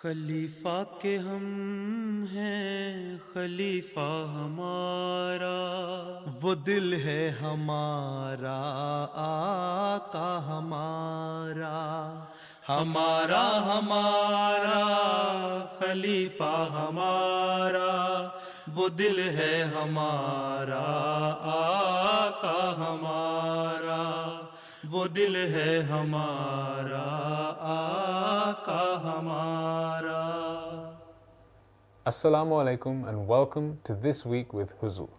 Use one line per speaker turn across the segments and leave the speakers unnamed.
خلیفہ کے ہم ہیں خلیفہ ہمارا،
وہ دل ہے ہمارا آقا ہمارا،
ہمارا ہمارا خلیفہ ہمارا، وہ دل ہے ہمارا آقا ہمارا، وہ دل ہے ہمارا آقا ہمارا۔
Assalamu alaikum and welcome to This Week with Huzur.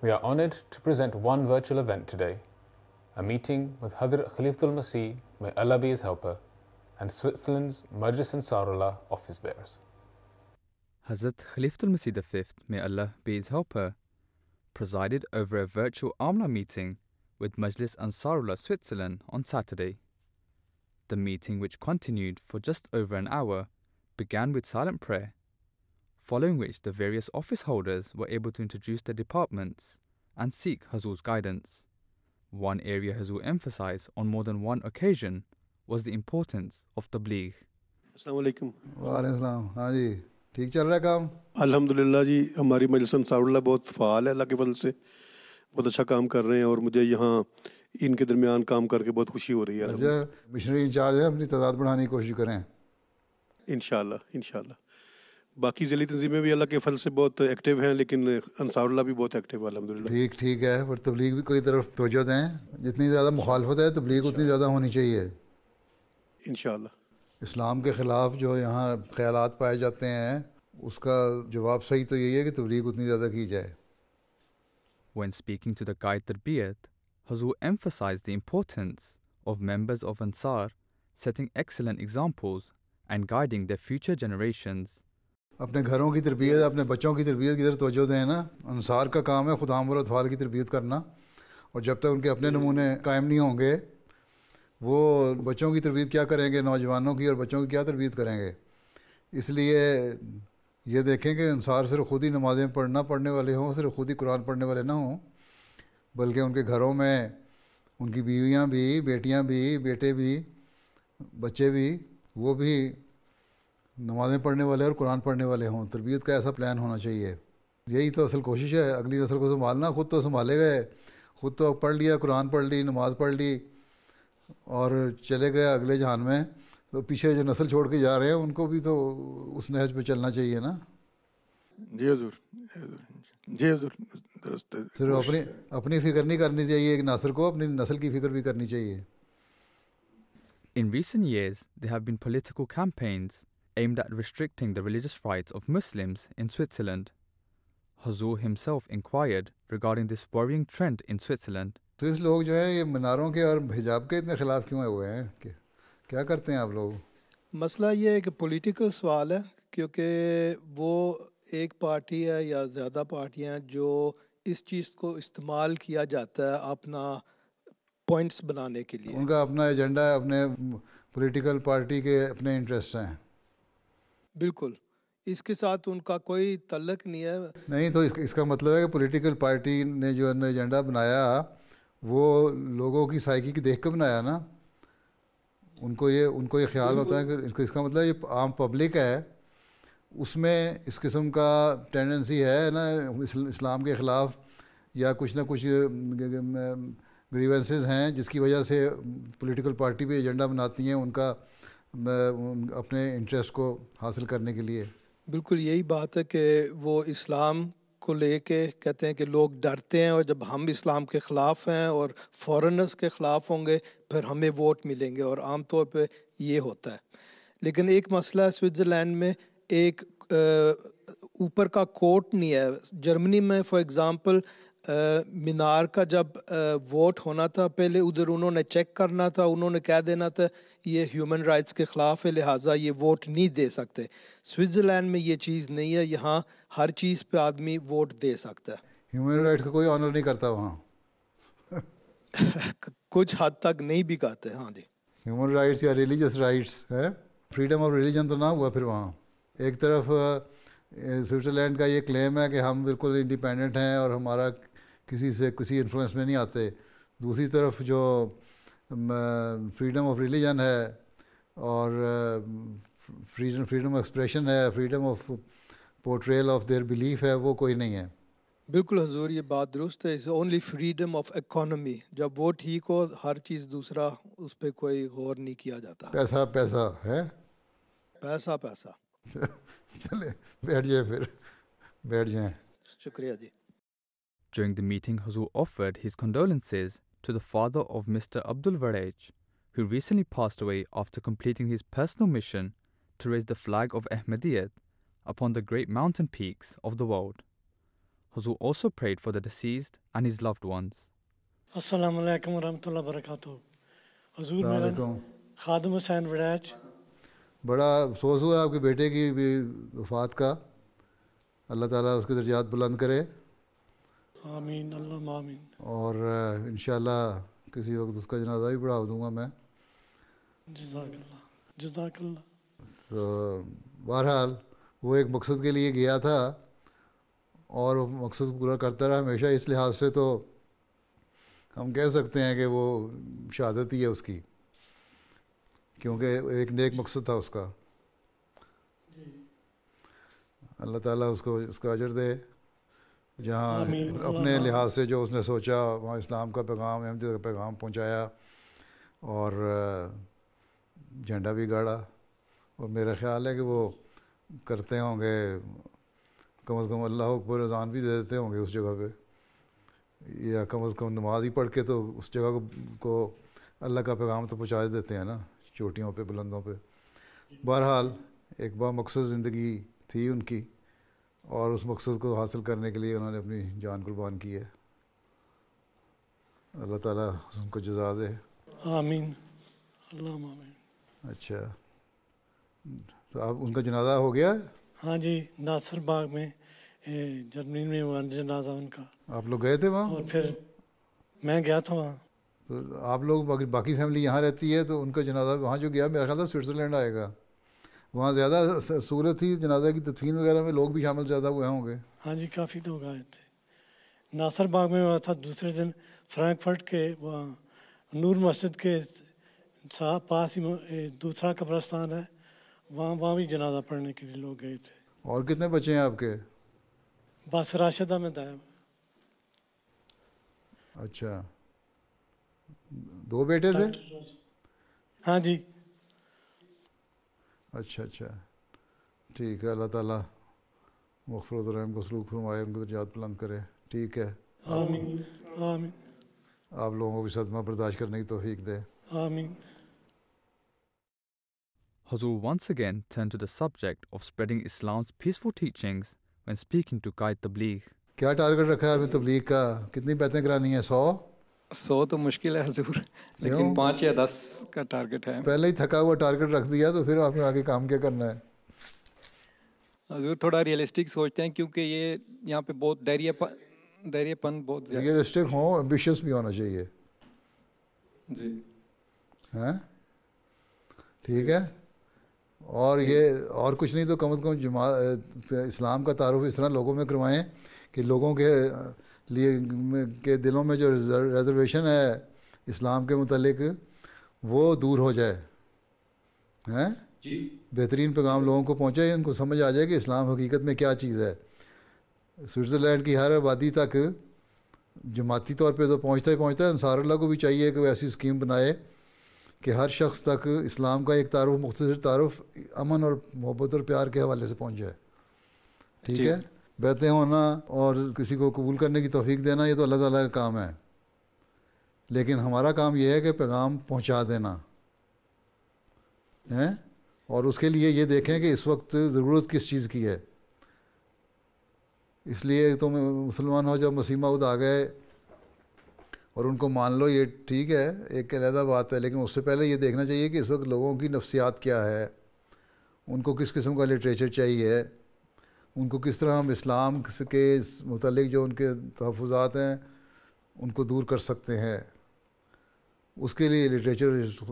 We are honored to present one virtual event today, a meeting with Hadrat Khalifatul Masih, may Allah be his helper, and Switzerland's Majlis Ansarullah office bearers.
Hazrat Khalifatul Masih V, may Allah be his helper, presided over a virtual Amla meeting with Majlis Ansarullah Switzerland on Saturday. The meeting, which continued for just over an hour, began with silent prayer, following which the various office holders were able to introduce their departments and seek Hazur's guidance. One area Hazur emphasized on more than one occasion was the importance of tabligh.
السلام علیکم۔
وعلیکم السلام۔ ہاں جی، ٹھیک چل رہا ہے کام؟
الحمدللہ جی، ہماری مجلس انصاراللہ بہت فعال ہے، اللہ کے فضل سے بہت اچھا کام کر رہے ہیں، اور مجھے یہاں ان کے درمیان کام کر کے بہت خوشی ہو رہی ہے۔
اچھا، مشنری انچارج ہے، اپنی تعداد بڑھانے کی کوشش کریں
انشاءاللہ۔ باقی ذیلی تنظیمیں بھی اللہ کے فضل سے بہت ایکٹیو ہیں، لیکن انصاراللہ بھی بہت ایکٹیو ہے الحمدللہ۔
ٹھیک ہے، پر تبلیغ بھی کوئی طرف توجہ دیں، جتنی زیادہ مخالفت ہے تبلیغ اتنی زیادہ ہونی چاہیے۔
انشاءاللہ۔
اسلام کے خلاف جو یہاں خیالات پائے جاتے ہیں، اس کا جواب صحیح تو یہی ہے کہ تبلیغ اتنی زیادہ کی جائے۔
When speaking to the Qaid Tarbiyat, Hazur emphasized the importance of members of Ansar setting excellent examples and guiding their future generations.
اپنے گھروں کی تربیت، اپنے بچوں کی تربیت کی طرف توجہ دیں نا۔ انصار کا کام ہے خدام اور اطفال کی تربیت کرنا، اور جب تک ان کے اپنے نمونے قائم نہیں ہوں گے، وہ بچوں کی تربیت کیا کریں گے، نوجوانوں کی اور بچوں کی کیا تربیت کریں گے؟ اس لیے یہ دیکھیں کہ انصار صرف خود ہی نمازیں پڑھنے والے ہوں، صرف خود ہی قرآن پڑھنے والے نہ ہوں، بلکہ ان کے گھروں میں ان کی بیویاں بھی، بیٹیاں بھی، بیٹے بھی، بچے بھی، وہ بھی نمازیں پڑھنے والے اور قرآن پڑھنے والے ہوں۔ تربیت کا ایسا پلان ہونا چاہیے۔ یہی تو اصل کوشش ہے، اگلی نسل کو سنبھالنا۔ خود تو سنبھالے گئے، خود تو پڑھ لیا، قرآن پڑھ لی، نماز پڑھ لی اور چلے گئے اگلے جہان میں، تو پیچھے جو نسل چھوڑ کے جا رہے ہیں ان کو بھی تو اس نہج پہ چلنا چاہیے نا۔
جی حضور، جی حضور، درست ہے۔
صرف اپنی فکر نہیں کرنی چاہیے، ایک ناصر کو اپنی نسل کی فکر بھی کرنی چاہیے۔
In recent years, there have been political campaigns aimed at restricting the religious rights of Muslims in Switzerland. Hazur himself inquired regarding this worrying trend in Switzerland.
Swiss لوگ جو ہیں یہ مناروں کے اور حجاب کے اتنے خلاف کیوں ہوئے ہیں؟ کیا کرتے ہیں آپ لوگ؟
مسئلہ یہ ہے کہ پولیٹیکل سوال ہے، کیونکہ وہ ایک پارٹی ہے یا زیادہ پارٹیاں ہیں جو اس چیز کو استعمال کیا جاتا ہے اپنا پوائنٹس بنانے کے لیے۔
ان کا اپنا ایجنڈا ہے، اپنے پولیٹیکل پارٹی کے اپنے انٹرسٹ ہیں۔
بالکل، اس کے ساتھ ان کا کوئی تعلق نہیں ہے۔
نہیں تو اس کا مطلب ہے کہ پولیٹیکل پارٹی نے جو ایجنڈا بنایا وہ لوگوں کی سائیکی کی دیکھ کے بنایا نا۔ ان کو یہ خیال ہوتا ہے کہ اس کا مطلب یہ عام پبلک ہے، اس میں اس قسم کا ٹینڈنسی ہے نا اسلام کے خلاف، یا کچھ نہ کچھ گریونسز ہیں جس کی وجہ سے پولیٹیکل پارٹی بھی ایجنڈا بناتی ہیں ان کا اپنے انٹرسٹ کو حاصل کرنے کے لیے۔
بالکل یہی بات ہے کہ وہ اسلام کو لے کے کہتے ہیں کہ لوگ ڈرتے ہیں، اور جب ہم اسلام کے خلاف ہیں اور فورنرز کے خلاف ہوں گے پھر ہمیں ووٹ ملیں گے، اور عام طور پہ یہ ہوتا ہے۔ لیکن ایک مسئلہ ہے سوئٹزرلینڈ میں، ایک اوپر کا کوٹ نہیں ہے۔ جرمنی میں فار ایگزامپل مینار کا جب ووٹ ہونا تھا، پہلے ادھر انہوں نے چیک کرنا تھا، انہوں نے کہہ دینا تھا یہ ہیومن رائٹس کے خلاف ہے لہٰذا یہ ووٹ نہیں دے سکتے۔ سوئٹزرلینڈ میں یہ چیز نہیں ہے، یہاں ہر چیز پہ آدمی ووٹ دے سکتا ہے۔
ہیومن رائٹ کا کوئی آنر نہیں کرتا وہاں،
کچھ حد تک نہیں بھی کہتے۔ ہاں جی،
ہیومن رائٹس یا ریلیجس رائٹس ہے، فریڈم آف ریلیجن تو نہ ہوا پھر وہاں۔ ایک طرف سوئٹزرلینڈ کا یہ کلیم ہے کہ ہم بالکل انڈیپینڈنٹ ہیں اور ہمارا کسی سے کسی انفلوئنس میں نہیں آتے، دوسری طرف جو فریڈم آف ریلیجن ہے اور freedom of expression ہے, freedom of portrayal of their belief ہے, وہ کوئی نہیں ہے.
بالکل حضور یہ بات درست ہے. اس اونلی فریڈم آف اکانومی. جب وہ ٹھیک ہو ہر چیز دوسرا اس پہ کوئی غور نہیں کیا جاتا.
پیسہ پیسہ ہے,
پیسہ پیسہ.
چلے بیٹھ جائیں, پھر بیٹھ جائیں.
شکریہ جی.
During the meeting, Huzur offered his condolences to the father of Mr. Abdul Warej, who recently passed away after completing his personal mission to raise the flag of Ahmadiyyat upon the great mountain peaks of the world. Huzur also prayed for the deceased and his loved ones.
السلام علیکم ورحمۃ اللہ وبرکاتہ. حضور میرا خادم حسین وڑیچ.
بڑا افسوس ہوا آپ کے بیٹے کی وفات کا. اللہ تعالیٰ اس کے درجات بلند کرے.
آمین اللہم آمین.
اور انشاءاللہ کسی وقت اس کا جنازہ بھی پڑھا دوں گا میں.
جزاک اللہ جزاک اللہ.
تو بہرحال وہ ایک مقصد کے لیے گیا تھا اور وہ مقصد پورا کرتا رہا ہمیشہ. اس لحاظ سے تو ہم کہہ سکتے ہیں کہ وہ شہادت ہی ہے اس کی, کیونکہ ایک نیک مقصد تھا اس کا. اللہ تعالیٰ اس کو اس کا اجر دے. جہاں اپنے لحاظ سے جو اس نے سوچا وہاں اسلام کا پیغام, احمدیت کا پیغام پہنچایا اور جھنڈا بھی گاڑا. اور میرا خیال ہے کہ وہ کرتے ہوں گے, کم از کم اللہ اکبر اذان بھی دے دیتے ہوں گے اس جگہ پہ, یا کم از کم نماز ہی پڑھ کے تو اس جگہ کو اللہ کا پیغام تو پہنچا دیتے ہیں نا, چوٹیوں پہ بلندوں پہ. بہرحال ایک با مقصد زندگی تھی ان کی, اور اس مقصد کو حاصل کرنے کے لیے انہوں نے اپنی جان قربان کی ہے. اللہ تعالیٰ ان کو جزا دے.
آمین اللہم آمین.
اچھا, تو اب ان کا جنازہ ہو گیا؟
ہاں جی, ناصر باغ میں جرمنی میں ہوا جنازہ ان کا.
آپ لوگ گئے تھے وہاں؟
اور پھر میں گیا تھا وہاں.
تو آپ لوگ باقی فیملی یہاں رہتی ہے, تو ان کا جنازہ وہاں جو گیا میرا خیال تھا سوئٹزرلینڈ آئے گا. وہاں زیادہ سہولت تھی جنازہ کی تدفین وغیرہ میں, لوگ بھی شامل زیادہ ہوئے ہوں گے.
ہاں جی, کافی لوگ آئے تھے. ناصر باغ میں ہوا تھا. دوسرے دن فرینکفرٹ کے وہاں نور مسجد کے پاس ہی دوسرا قبرستان ہے, وہاں بھی جنازہ پڑھنے کے لیے لوگ گئے تھے.
اور کتنے بچے ہیں آپ کے؟
بس راشد احمد ہے.
اچھا, 2 بیٹے تھے؟
ہاں جی.
اچھا اچھا, ٹھیک ہے. اللہ تعالیٰ مغفرت و رحم کو سلوک فرمائے, ان کو درجات بلند کرے. ٹھیک ہے,
آمین آمین.
آپ لوگوں کو بھی صدمہ برداشت کرنے کی توفیق دے.
آمین.
Huzur once again turned to the subject of spreading Islam's peaceful teachings when speaking to Qaid Tabligh.
کیا ٹارگٹ رکھا ہے آپ نے تبلیغ کا؟ کتنی بیعتیں کرانی ہیں؟
100 تو مشکل ہے حضور, لیکن 5 یا 10 کا ٹارگٹ ہے.
پہلے ہی تھکا ہوا ٹارگٹ رکھ دیا تو پھر آپ نے آگے کام کیا کرنا ہے؟
حضور تھوڑا ریئلسٹک سوچتے ہیں, کیونکہ یہ یہاں پہ بہت دائرہ پن بہت زیادہ.
ریئلسٹک ہوں, ایمبیشیس بھی ہونا چاہیے.
جی
ہاں ٹھیک ہے. اور یہ اور کچھ نہیں تو کم از کم اسلام کا تعارف اس طرح لوگوں میں کروائیں کہ لوگوں کے لیے کے دلوں میں جو ریزرویشن ہے اسلام کے متعلق وہ دور ہو جائے. ہیں بہترین پیغام لوگوں کو پہنچے, ان کو سمجھ آ جائے کہ اسلام حقیقت میں کیا چیز ہے. سوئٹزرلینڈ کی ہر آبادی تک جماعتی طور پہ تو پہنچتا ہی پہنچتا ہے. انصار اللہ کو بھی چاہیے کہ وہ ایسی اسکیم بنائے کہ ہر شخص تک اسلام کا ایک تعارف, مختصر تعارف امن اور محبت اور پیار کے حوالے سے پہنچ جائے. ٹھیک ہے, بیعتیں ہونا اور کسی کو قبول کرنے کی توفیق دینا یہ تو اللہ تعالیٰ کا کام ہے, لیکن ہمارا کام یہ ہے کہ پیغام پہنچا دینا ہے. اور اس کے لیے یہ دیکھیں کہ اس وقت ضرورت کس چیز کی ہے. اس لیے تم مسلمان ہو, جب مسیح موعود آ گئے اور ان کو مان لو, یہ ٹھیک ہے, ایک علیحدہ بات ہے, لیکن اس سے پہلے یہ دیکھنا چاہیے کہ اس وقت لوگوں کی نفسیات کیا ہے, ان کو کس قسم کا لٹریچر چاہیے, ان کو کس طرح ہم اسلام کے متعلق جو ان کے تحفظات ہیں ان کو دور کر سکتے ہیں. اس کے لیے لٹریچر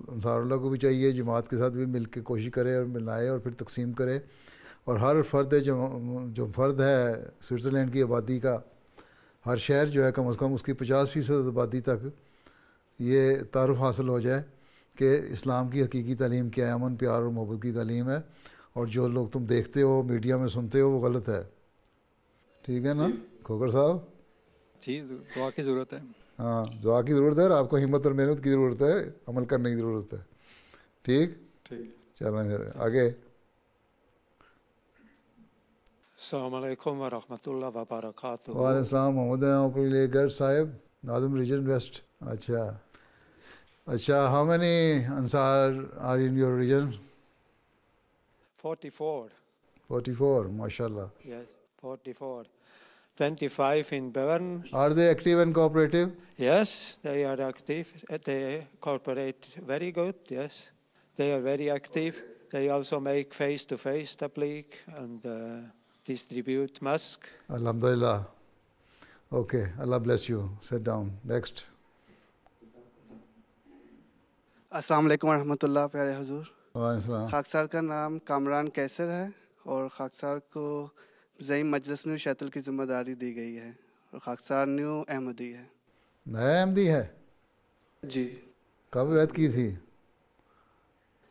انصار اللہ کو بھی چاہیے, جماعت کے ساتھ بھی مل کے کوشش کرے اور ملائے اور پھر تقسیم کرے. اور ہر فرد ہے جو فرد ہے سوئٹزرلینڈ کی آبادی کا, ہر شہر جو ہے کم از کم اس کی 50% آبادی تک یہ تعارف حاصل ہو جائے کہ اسلام کی حقیقی تعلیم کیا ہے، امن پیار اور محبت کی تعلیم ہے، اور جو لوگ تم دیکھتے ہو میڈیا میں سنتے ہو وہ غلط ہے. ٹھیک ہے نا کھوکر صاحب؟
جی دعا کی ضرورت ہے.
ہاں دعا کی ضرورت ہے، اور آپ کو ہمت اور محنت کی ضرورت ہے، عمل کرنے کی ضرورت ہے. ٹھیک چلیں پھر آگے.
السلام علیکم ورحمۃ اللہ وبرکاتہ.
وعلیکم السلام. محمد علیگر صاحب، ناظم ریجن ویسٹ. اچھا how many Ansar are in your region?
44.
44, mashallah.
Yes, 44. 25 in Bern.
Are they active and cooperative?
Yes, they are active. They cooperate very good, yes. They are very active. They also make face-to-face tabligh and distribute masks.
Alhamdulillah. Okay, Allah bless you. Sit down. Next.
السلام علیکم ورحمۃ اللہ. پیارے حضور،
وعلیکم السلام.
خاکسار کا نام کامران کیسر ہے، اور خاکسار کو زعیم مجلس نیو شیتل کی ذمہ داری دی گئی ہے، اور خاکسار نیو احمدی ہے.
نیا احمدی ہے؟
جی.
کب بیعت کی تھی؟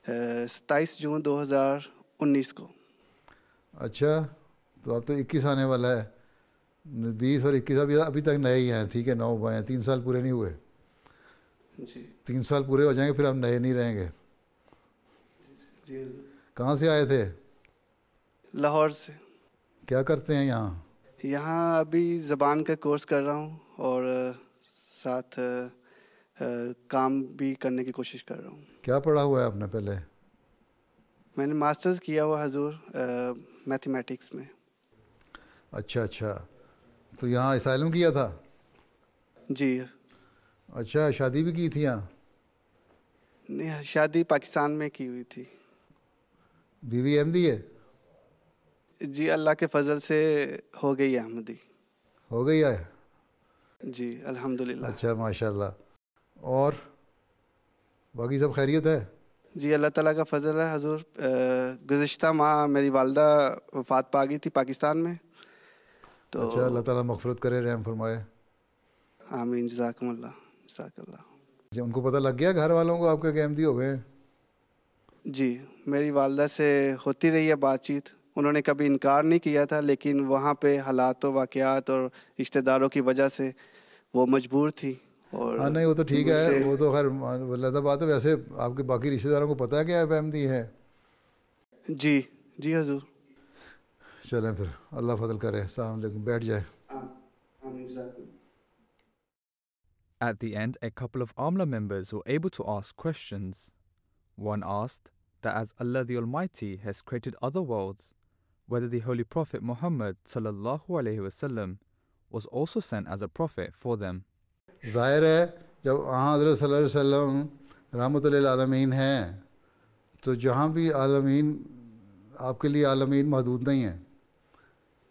27 جون 2019 کو.
اچھا، تو اب تو 21 آنے والا ہے. 20 اور 21 ابھی تک نئے ہی ہیں. ٹھیک ہے، 9 ہوئے ہیں، 3 سال پورے نہیں ہوئے.
جی
3 سال پورے ہو جائیں گے پھر آپ نئے نہیں رہیں گے.
جی.
کہاں سے آئے تھے؟
لاہور سے.
کیا کرتے ہیں یہاں؟
یہاں ابھی زبان کا کورس کر رہا ہوں، اور ساتھ کام بھی کرنے کی کوشش کر رہا ہوں.
کیا پڑھا ہوا ہے آپ نے پہلے؟
میں نے ماسٹرز کیا ہوا حضور میتھمیٹکس میں.
اچھا، تو یہاں اسائلم کیا تھا؟
جی.
اچھا، شادی بھی کی تھی یہاں؟
نہیں، شادی پاکستان میں کی ہوئی تھی.
بیوی احمدی ہے؟
جی اللہ کے فضل سے ہو گئی احمدی.
ہو گئی ہے؟
جی الحمدللہ.
اچھا ماشاء اللہ. اور باقی سب خیریت ہے؟
جی اللہ تعالیٰ کا فضل ہے حضور. گزشتہ ماہ میری والدہ وفات پا گئی تھی پاکستان میں. تو
اچھا، اللہ تعالیٰ مغفرت کرے، رحم فرمائے.
آمین. جزاکم اللہ. جزاک اللہ.
جی ان کو پتہ لگ گیا گھر والوں کو آپ کے احمدی ہو گئے؟
جی میری والدہ سے ہوتی رہی ہے بات چیت. انہوں نے کبھی انکار نہیں کیا تھا، لیکن وہاں پہ حالات و واقعات اور رشتہ داروں کی وجہ سے وہ مجبور تھی. اور
ہاں نہیں وہ تو ٹھیک ہے، وہ تو خیر علیحدہ بات ہے. ویسے آپ کے باقی رشتہ داروں کو پتہ ہے کہ آپ احمدی ہیں؟
جی جی حضور.
چلیں پھر اللہ فضل کرے. السلام علیکم. بیٹھ جائے.
At the end, a couple of Amla members were able to ask questions. One asked that as Allah the Almighty has created other worlds, whether the Holy Prophet Muhammad sallallahu alaihi wasallam was also sent as a prophet for them.
ظاہر ہے جب حضرت صلی اللہ علیہ وسلم رحمۃ للعالمین ہیں تو جہاں بھی عالمین آپ کے لیے عالمین محدود نہیں ہیں.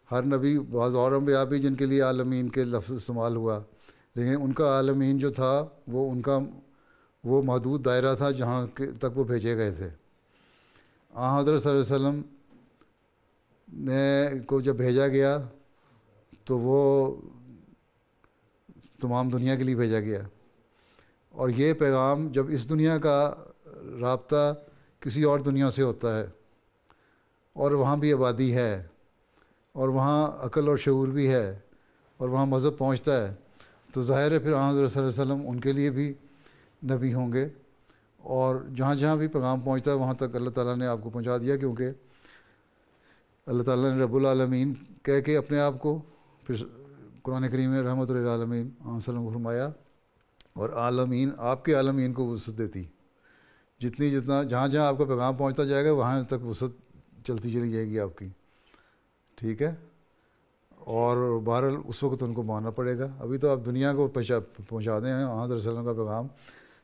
ہر نبی بعض اور انبیاء بھی جن کے لیے عالمین کے لفظ استعمال ہوا، لیکن ان کا عالمین جو تھا وہ محدود دائرہ تھا جہاں تک وہ بھیجے گئے تھے. حضرت صلی اللہ علیہ وسلم نے کو جب بھیجا گیا تو وہ تمام دنیا کے لیے بھیجا گیا. اور یہ پیغام جب اس دنیا کا رابطہ کسی اور دنیا سے ہوتا ہے اور وہاں بھی آبادی ہے اور وہاں عقل اور شعور بھی ہے اور وہاں مذہب پہنچتا ہے، تو ظاہر ہے پھر حضرت صلی اللہ علیہ وسلم ان کے لیے بھی نبی ہوں گے. اور جہاں جہاں بھی پیغام پہنچتا ہے وہاں تک اللہ تعالیٰ نے آپ کو پہنچا دیا، کیونکہ اللہ تعالیٰ نے رب العالمین کہہ کے اپنے آپ کو پھر قرآن کریم میں رحمۃ للعالمین وسلم کو فرمایا. اور عالمین آپ کے عالمین کو وسعت دیتی، جتنا جہاں جہاں آپ کا پیغام پہنچتا جائے گا وہاں تک وسعت چلتی چلی جائے گی آپ کی. ٹھیک ہے. اور بہرحال اس وقت ان کو ماننا پڑے گا. ابھی تو آپ دنیا کو پہنچا دیں حضرت صلی اللہ علیہ وسلم کا پیغام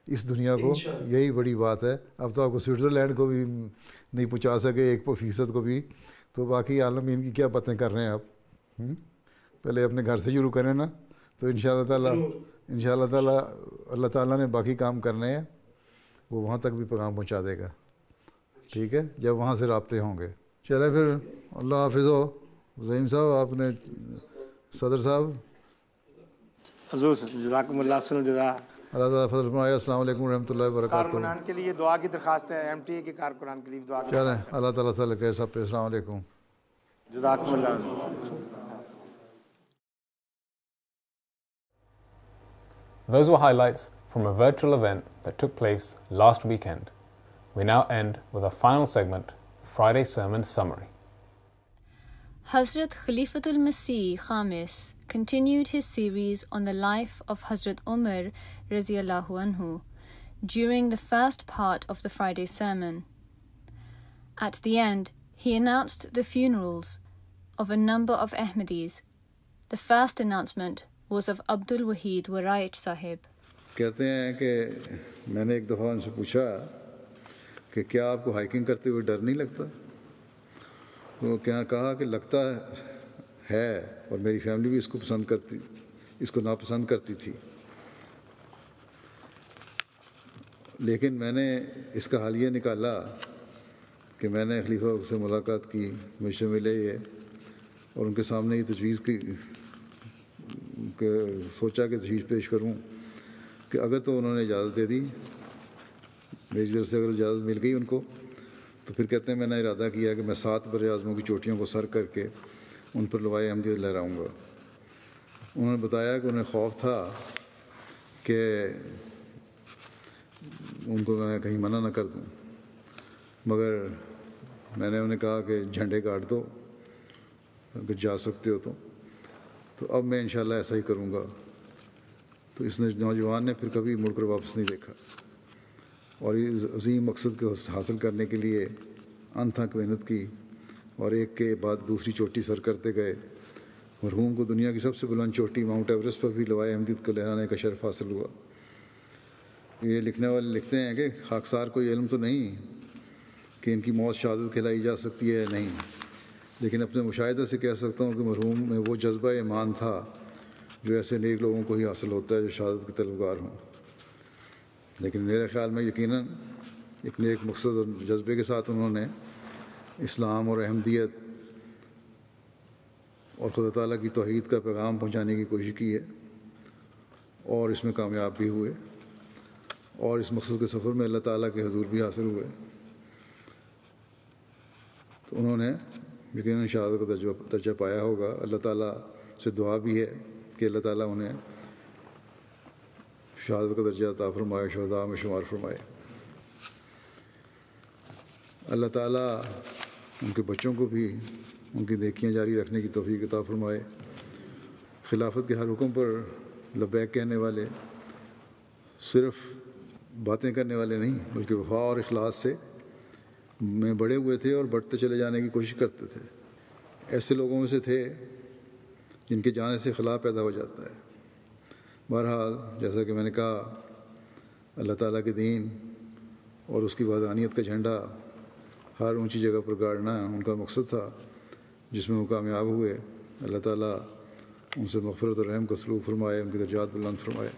اس دنیا کو، یہی بڑی بات ہے. اب تو آپ کو سوئٹزرلینڈ کو بھی نہیں پہنچا سکے 1% کو بھی، تو باقی عالمین کی کیا باتیں کر رہے ہیں آپ. پہلے اپنے گھر سے شروع کریں نا، تو انشاءاللہ تعالیٰ اللہ تعالیٰ نے باقی کام کرنے ہیں، وہ وہاں تک بھی پیغام پہنچا دے گا. ٹھیک ہے، جب وہاں سے رابطے ہوں گے. چلے پھر اللہ حافظ ہو. زعیم صاحب آپ نے، صدر صاحب.
حضور جزاکم اللہ سن جزا.
اللہ تعالیٰ فضل فرمائے. السلام علیکم ورحمۃ اللہ وبرکاتہ.
کارکنان کے لیے دعا کی درخواست ہے, ایم ٹی اے کے کارکنان کے لیے دعا کی
چلیں اللہ تعالیٰ سے لگے سب پہ. السلام علیکم.
جزاکم اللہ.
Those were highlights from a virtual event that took place last weekend. We now end with a final segment, Friday Sermon Summary.
Hazrat Khalifatul Masih Khamis continued his series on the life of Hazrat Umar Radiyallahu Anhu during the first part of the Friday sermon. At the end, he announced the funerals of a number of Ahmadis. The first announcement was of Abdul Wahid Waraich Sahib.
کہتے ہیں کہ میں نے ایک دفعہ ان سے پوچھا کہ کیا آپ کو ہائکنگ کرتے ہوئے ڈر نہیں لگتا؟ تو کیا کہا کہ لگتا ہے, اور میری فیملی بھی اس کو ناپسند کرتی تھی, لیکن میں نے اس کا حل یہ نکالا کہ میں نے خلیفہ سے ملاقات کی, مجھ سے ملے یہ, اور ان کے سامنے یہ تجویز کی کہ سوچا کہ تجویز پیش کروں کہ اگر تو انہوں نے اجازت دے دی, میری طرف سے اگر اجازت مل گئی ان کو, تو پھر کہتے ہیں میں نے ارادہ کیا کہ میں 7 براعظموں کی چوٹیوں کو سر کر کے ان پر لوائے احمدیت لہراؤں گا. انہوں نے بتایا کہ انہیں خوف تھا کہ ان کو میں کہیں منع نہ کر دوں, مگر میں نے انہیں کہا کہ جھنڈے کاٹ دو اگر جا سکتے ہو تو اب میں انشاءاللہ ایسا ہی کروں گا. تو اس نوجوان نے پھر کبھی مڑ کر واپس نہیں دیکھا, اور اس عظیم مقصد کو حاصل کرنے کے لیے انتھک محنت کی, اور ایک کے بعد دوسری چوٹی سر کرتے گئے. مرحوم کو دنیا کی سب سے بلند چوٹی ماؤنٹ ایوریسٹ پر بھی لوائے احمدیت کو لہرانے کا شرف حاصل ہوا. یہ لکھنے والے لکھتے ہیں کہ خاکسار کو یہ علم تو نہیں کہ ان کی موت شہادت کھلائی جا سکتی ہے یا نہیں, لیکن اپنے مشاہدہ سے کہہ سکتا ہوں کہ مرحوم میں وہ جذبہ ایمان تھا جو ایسے نیک لوگوں کو ہی حاصل ہوتا ہے جو شہادت کے طلبگار ہوں. لیکن میرے خیال میں یقیناً ایک نیک مقصد اور جذبے کے ساتھ انہوں نے اسلام اور احمدیت اور خدا تعالیٰ کی توحید کا پیغام پہنچانے کی کوشش کی ہے, اور اس میں کامیاب بھی ہوئے, اور اس مقصد کے سفر میں اللہ تعالیٰ کے حضور بھی حاصل ہوئے. تو انہوں نے یقیناً شہادت کا درجہ پایا ہوگا. اللہ تعالیٰ سے دعا بھی ہے کہ اللہ تعالیٰ انہیں شہادت کا درجہ عطا فرمائے, شہداء میں شمار فرمائے. اللہ تعالیٰ ان کے بچوں کو بھی ان کی نیکیاں جاری رکھنے کی توفیق عطا فرمائے. خلافت کے ہر حکم پر لبیک کہنے والے صرف باتیں کرنے والے نہیں بلکہ وفا اور اخلاص سے میں بڑے ہوئے تھے اور بڑھتے چلے جانے کی کوشش کرتے تھے. ایسے لوگوں میں سے تھے جن کے جانے سے خلا پیدا ہو جاتا ہے. بہرحال جیسا کہ میں نے کہا, اللہ تعالیٰ کے دین اور اس کی وحدانیت کا جھنڈا ہر اونچی جگہ پر گاڑنا ان کا مقصد تھا, جس میں وہ کامیاب ہوئے. اللہ تعالیٰ ان سے مغفرت اور رحم کا سلوک فرمائے, ان کی درجات بلند فرمائے.